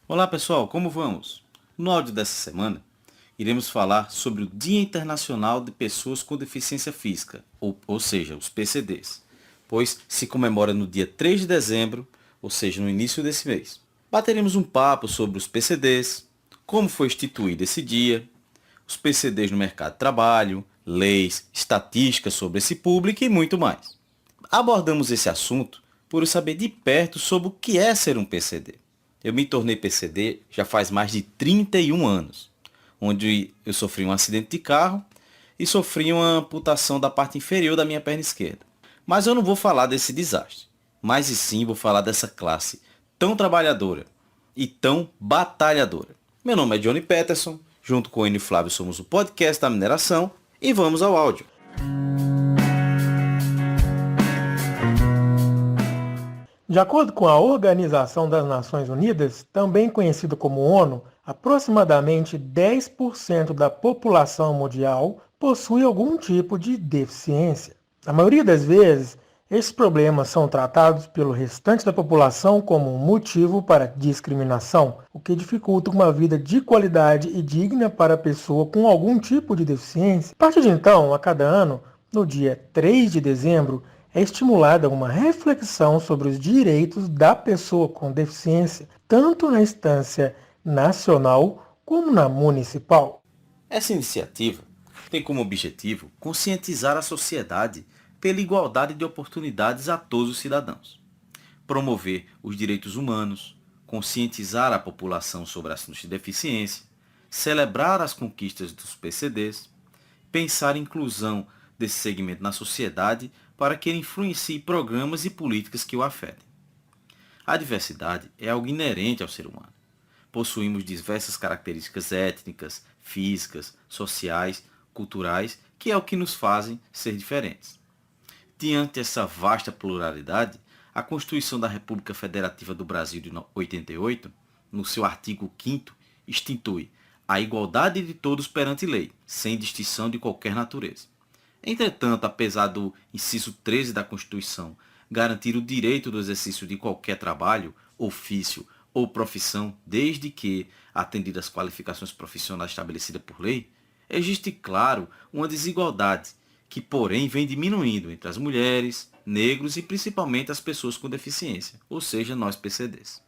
Olá pessoal, como vamos? No áudio dessa semana, iremos falar sobre o Dia Internacional de Pessoas com Deficiência Física, ou seja, os PCDs, pois se comemora no dia 3 de dezembro, ou seja, no início desse mês. Bateremos um papo sobre os PCDs, como foi instituído esse dia, os PCDs no mercado de trabalho, leis, estatísticas sobre esse público e muito mais. Abordamos esse assunto por eu saber de perto sobre o que é ser um PCD. Eu me tornei PCD já faz mais de 31 anos, onde eu sofri um acidente de carro e sofri uma amputação da parte inferior da minha perna esquerda. Mas eu não vou falar desse desastre, mas e sim vou falar dessa classe tão trabalhadora e tão batalhadora. Meu nome é Johnny Peterson, junto com o Enio Flávio somos o podcast da mineração e vamos ao áudio. De acordo com a Organização das Nações Unidas, também conhecida como ONU, aproximadamente 10% da população mundial possui algum tipo de deficiência. Na maioria das vezes, esses problemas são tratados pelo restante da população como um motivo para discriminação, o que dificulta uma vida de qualidade e digna para a pessoa com algum tipo de deficiência. A partir de então, a cada ano, no dia 3 de dezembro, é estimulada uma reflexão sobre os direitos da pessoa com deficiência, tanto na instância nacional como na municipal. Essa iniciativa tem como objetivo conscientizar a sociedade pela igualdade de oportunidades a todos os cidadãos, promover os direitos humanos, conscientizar a população sobre assuntos de deficiência, celebrar as conquistas dos PCDs, pensar em inclusão desse segmento na sociedade para que ele influencie programas e políticas que o afetem. A diversidade é algo inerente ao ser humano. Possuímos diversas características étnicas, físicas, sociais, culturais, que é o que nos fazem ser diferentes. Diante dessa vasta pluralidade, a Constituição da República Federativa do Brasil de 88, no seu artigo 5º, institui a igualdade de todos perante lei, sem distinção de qualquer natureza. Entretanto, apesar do inciso 13 da Constituição garantir o direito do exercício de qualquer trabalho, ofício ou profissão, desde que atendidas as qualificações profissionais estabelecidas por lei, existe, claro, uma desigualdade que, porém, vem diminuindo entre as mulheres, negros e principalmente as pessoas com deficiência, ou seja, nós PCDs.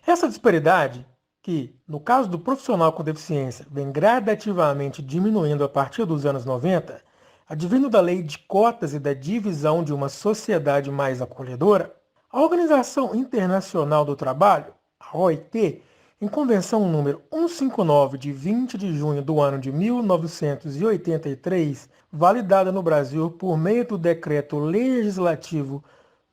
Essa disparidade, que, no caso do profissional com deficiência, vem gradativamente diminuindo a partir dos anos 90, advindo da lei de cotas e da divisão de uma sociedade mais acolhedora, a Organização Internacional do Trabalho, a OIT, em Convenção número 159 de 20 de junho do ano de 1983, validada no Brasil por meio do Decreto Legislativo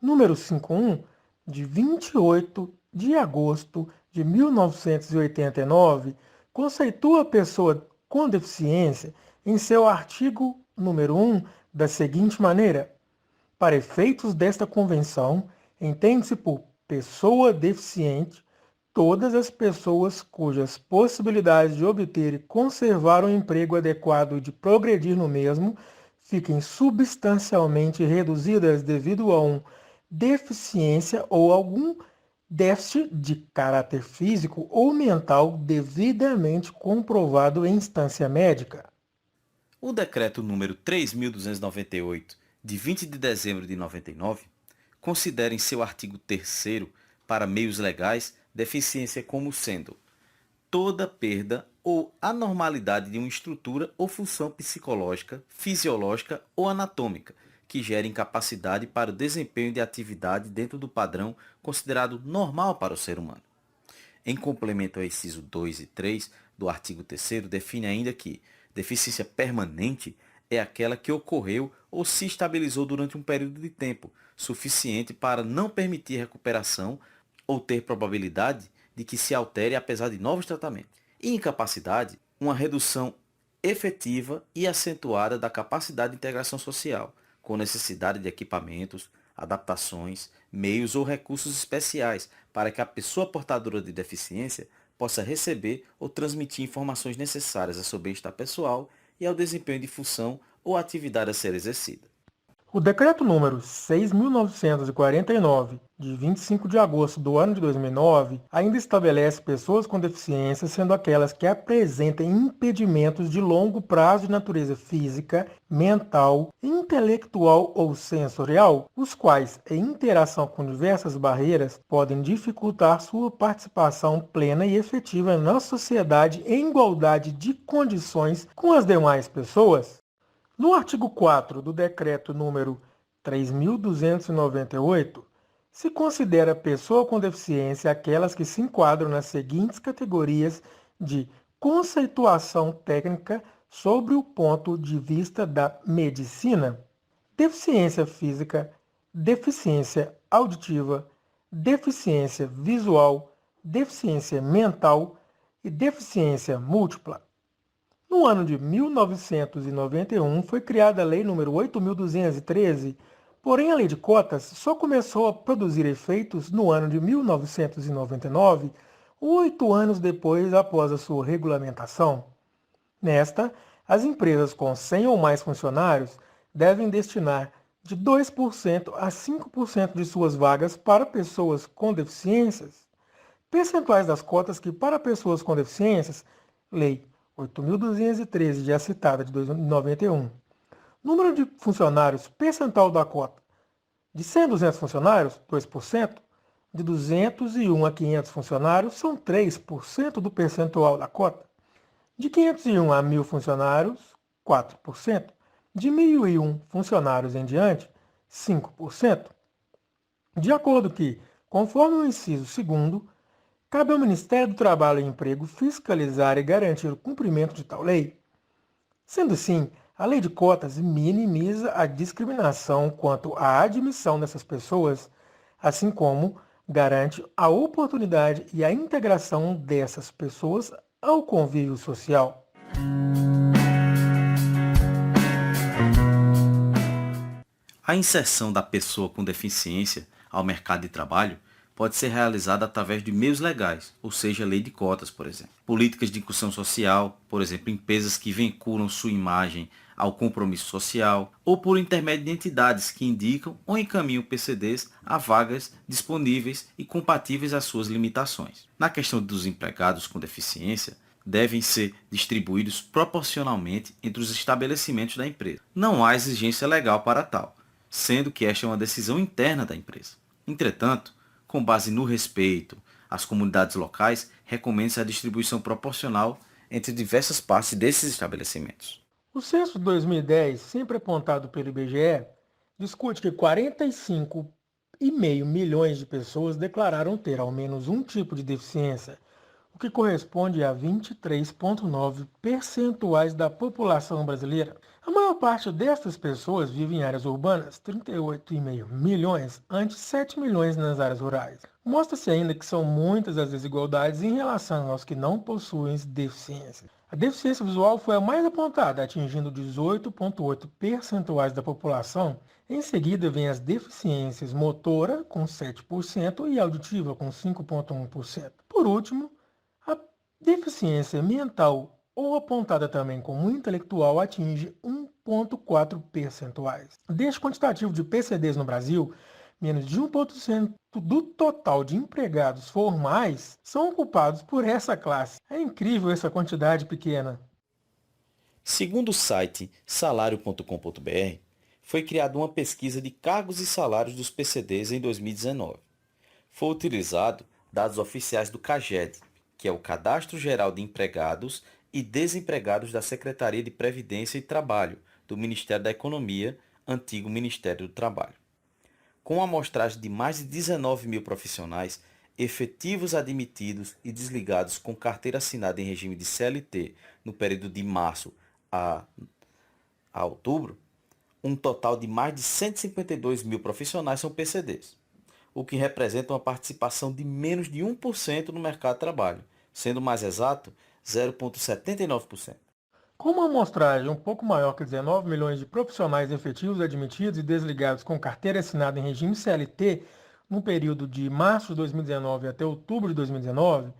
número 51, de 28 de agosto de 1989, conceitua a pessoa com deficiência em seu artigo número 1 da seguinte maneira: para efeitos desta convenção, entende-se por pessoa deficiente todas as pessoas cujas possibilidades de obter e conservar um emprego adequado e de progredir no mesmo fiquem substancialmente reduzidas devido a uma deficiência ou algum déficit de caráter físico ou mental devidamente comprovado em instância médica. O decreto número 3.298, de 20 de dezembro de 99, considera em seu artigo 3º, para meios legais, deficiência como sendo toda perda ou anormalidade de uma estrutura ou função psicológica, fisiológica ou anatômica, que gere incapacidade para o desempenho de atividade dentro do padrão considerado normal para o ser humano. Em complemento ao inciso 2 e 3 do artigo 3º, define ainda que deficiência permanente é aquela que ocorreu ou se estabilizou durante um período de tempo suficiente para não permitir recuperação ou ter probabilidade de que se altere apesar de novos tratamentos. E incapacidade, uma redução efetiva e acentuada da capacidade de integração social, com necessidade de equipamentos, adaptações, meios ou recursos especiais para que a pessoa portadora de deficiência possa receber ou transmitir informações necessárias ao seu bem-estar pessoal e ao desempenho de função ou atividade a ser exercida. O decreto número 6.949, de 25 de agosto do ano de 2009, ainda estabelece pessoas com deficiência sendo aquelas que apresentem impedimentos de longo prazo de natureza física, mental, intelectual ou sensorial, os quais, em interação com diversas barreiras, podem dificultar sua participação plena e efetiva na sociedade em igualdade de condições com as demais pessoas. No artigo 4 do Decreto número 3.298, se considera pessoa com deficiência aquelas que se enquadram nas seguintes categorias de conceituação técnica sobre o ponto de vista da medicina: deficiência física, deficiência auditiva, deficiência visual, deficiência mental e deficiência múltipla. No ano de 1991 foi criada a Lei nº 8.213, porém a Lei de Cotas só começou a produzir efeitos no ano de 1999, 8 anos depois após a sua regulamentação. Nesta, as empresas com 100 ou mais funcionários devem destinar de 2% a 5% de suas vagas para pessoas com deficiências. Percentuais das cotas que para pessoas com deficiências, Lei 8.213, já citada, de 91. Número de funcionários, percentual da cota. De 100 a 200 funcionários, 2%. De 201 a 500 funcionários, são 3% do percentual da cota. De 501 a 1.000 funcionários, 4%. De 1.001 funcionários em diante, 5%. De acordo que, conforme o inciso 2º, cabe ao Ministério do Trabalho e Emprego fiscalizar e garantir o cumprimento de tal lei. Sendo assim, a lei de cotas minimiza a discriminação quanto à admissão dessas pessoas, assim como garante a oportunidade e a integração dessas pessoas ao convívio social. A inserção da pessoa com deficiência ao mercado de trabalho pode ser realizada através de meios legais, ou seja, lei de cotas, por exemplo. Políticas de inclusão social, por exemplo, empresas que vinculam sua imagem ao compromisso social, ou por intermédio de entidades que indicam ou encaminham PCDs a vagas disponíveis e compatíveis às suas limitações. Na questão dos empregados com deficiência, devem ser distribuídos proporcionalmente entre os estabelecimentos da empresa. Não há exigência legal para tal, sendo que esta é uma decisão interna da empresa. Entretanto, com base no respeito às comunidades locais, recomenda-se a distribuição proporcional entre diversas partes desses estabelecimentos. O censo de 2010, sempre apontado pelo IBGE, discute que 45,5 milhões de pessoas declararam ter ao menos um tipo de deficiência, o que corresponde a 23,9 percentuais da população brasileira. A maior parte destas pessoas vive em áreas urbanas, 38,5 milhões, ante 7 milhões nas áreas rurais. Mostra-se ainda que são muitas as desigualdades em relação aos que não possuem deficiência. A deficiência visual foi a mais apontada, atingindo 18,8 percentuais da população. Em seguida vem as deficiências motora, com 7%, e auditiva, com 5,1%. Por último, a deficiência mental, ou apontada também como intelectual, atinge 1,4 percentuais. Deste quantitativo de PCDs no Brasil, menos de 1% do total de empregados formais são ocupados por essa classe. É incrível essa quantidade pequena. Segundo o site salario.com.br, foi criada uma pesquisa de cargos e salários dos PCDs em 2019. Foi utilizado dados oficiais do CAGED, que é o Cadastro Geral de Empregados e Desempregados da Secretaria de Previdência e Trabalho, do Ministério da Economia, antigo Ministério do Trabalho. Com uma amostragem de mais de 19 mil profissionais, efetivos admitidos e desligados com carteira assinada em regime de CLT no período de março a outubro, um total de mais de 152 mil profissionais são PCDs, o que representa uma participação de menos de 1% no mercado de trabalho, sendo mais exato, 0,79%. Com uma amostragem um pouco maior que 19 milhões de profissionais efetivos admitidos e desligados com carteira assinada em regime CLT no período de março de 2019 até outubro de 2019,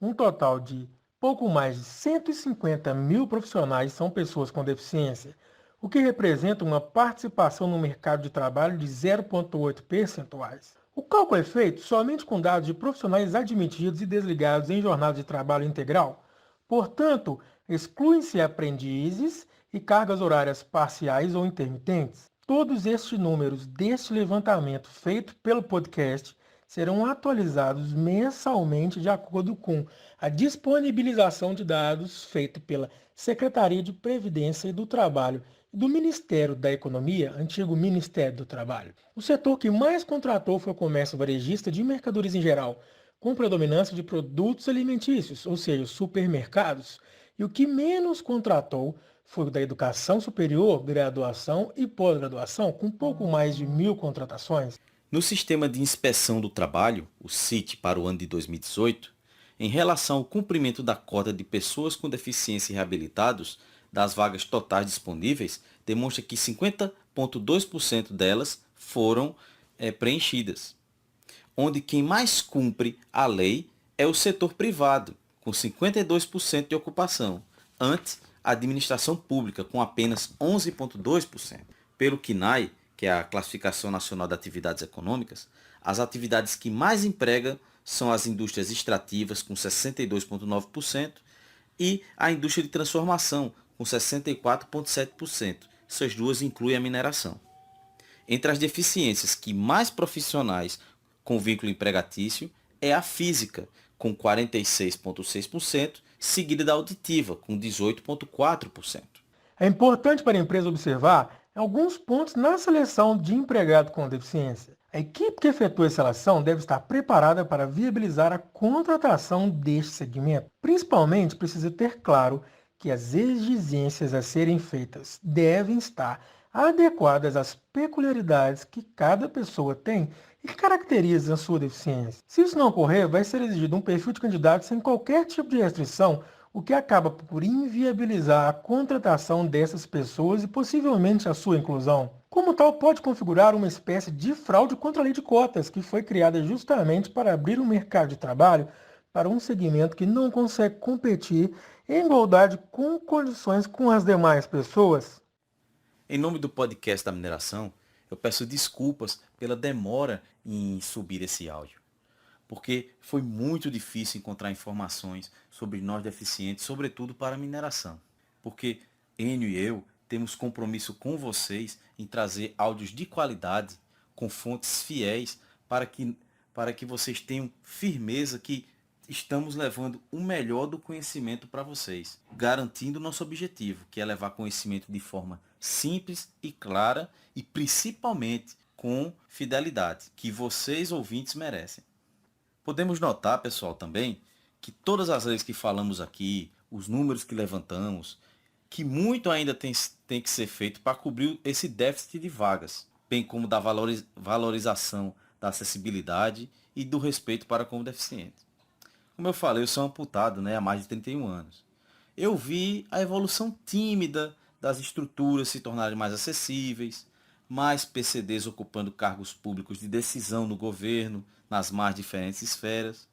um total de pouco mais de 150 mil profissionais são pessoas com deficiência, o que representa uma participação no mercado de trabalho de 0,8 percentuais. O cálculo é feito somente com dados de profissionais admitidos e desligados em jornada de trabalho integral. Portanto, excluem-se aprendizes e cargas horárias parciais ou intermitentes. Todos estes números deste levantamento feito pelo podcast serão atualizados mensalmente de acordo com a disponibilização de dados feita pela Secretaria de Previdência e do Trabalho e do Ministério da Economia, antigo Ministério do Trabalho. O setor que mais contratou foi o comércio varejista de mercadorias em geral, com predominância de produtos alimentícios, ou seja, supermercados, e o que menos contratou foi o da educação superior, graduação e pós-graduação, com pouco mais de 1.000 contratações. No Sistema de Inspeção do Trabalho, o SIT, para o ano de 2018, em relação ao cumprimento da cota de pessoas com deficiência e reabilitados das vagas totais disponíveis, demonstra que 50,2% delas foram preenchidas, onde quem mais cumpre a lei é o setor privado, com 52% de ocupação, ante a administração pública, com apenas 11,2%. Pelo CNAE, que é a Classificação Nacional de Atividades Econômicas, as atividades que mais empregam são as indústrias extrativas, com 62,9%, e a indústria de transformação, com 64,7%. Essas duas incluem a mineração. Entre as deficiências que mais profissionais com vínculo empregatício é a física, com 46,6%, seguida da auditiva, com 18,4%. É importante para a empresa observar alguns pontos na seleção de empregado com deficiência. A equipe que efetua a seleção deve estar preparada para viabilizar a contratação deste segmento. Principalmente, precisa ter claro que as exigências a serem feitas devem estar adequadas às peculiaridades que cada pessoa tem e que caracterizam a sua deficiência. Se isso não ocorrer, vai ser exigido um perfil de candidato sem qualquer tipo de restrição, o que acaba por inviabilizar a contratação dessas pessoas e possivelmente a sua inclusão. Como tal, pode configurar uma espécie de fraude contra a lei de cotas, que foi criada justamente para abrir um mercado de trabalho para um segmento que não consegue competir em igualdade com condições com as demais pessoas. Em nome do podcast da mineração, eu peço desculpas pela demora em subir esse áudio, porque foi muito difícil encontrar informações sobre nós deficientes, sobretudo para a mineração, porque Enio e eu temos compromisso com vocês em trazer áudios de qualidade, com fontes fiéis, para que vocês tenham firmeza que estamos levando o melhor do conhecimento para vocês, garantindo o nosso objetivo, que é levar conhecimento de forma simples e clara e principalmente com fidelidade, que vocês ouvintes merecem. Podemos notar, pessoal, também, que todas as leis que falamos aqui, os números que levantamos, que muito ainda tem que ser feito para cobrir esse déficit de vagas, bem como da valorização da acessibilidade e do respeito para com o deficiente. Como eu falei, eu sou amputado, há mais de 31 anos. Eu vi a evolução tímida das estruturas se tornarem mais acessíveis, mais PCDs ocupando cargos públicos de decisão no governo, nas mais diferentes esferas,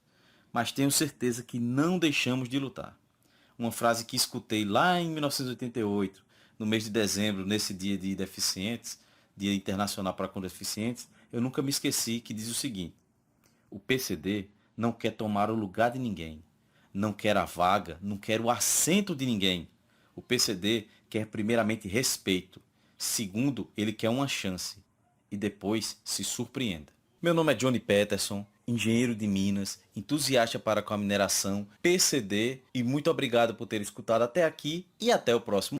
mas tenho certeza que não deixamos de lutar. Uma frase que escutei lá em 1988, no mês de dezembro, nesse dia de deficientes, Dia Internacional para com Deficientes, eu nunca me esqueci, que diz o seguinte: o PCD não quer tomar o lugar de ninguém, não quer a vaga, não quer o assento de ninguém. O PCD quer primeiramente respeito, segundo, ele quer uma chance e depois se surpreenda. Meu nome é Johnny Peterson, engenheiro de Minas, entusiasta para com a mineração, PCD, e muito obrigado por ter escutado até aqui e até o próximo.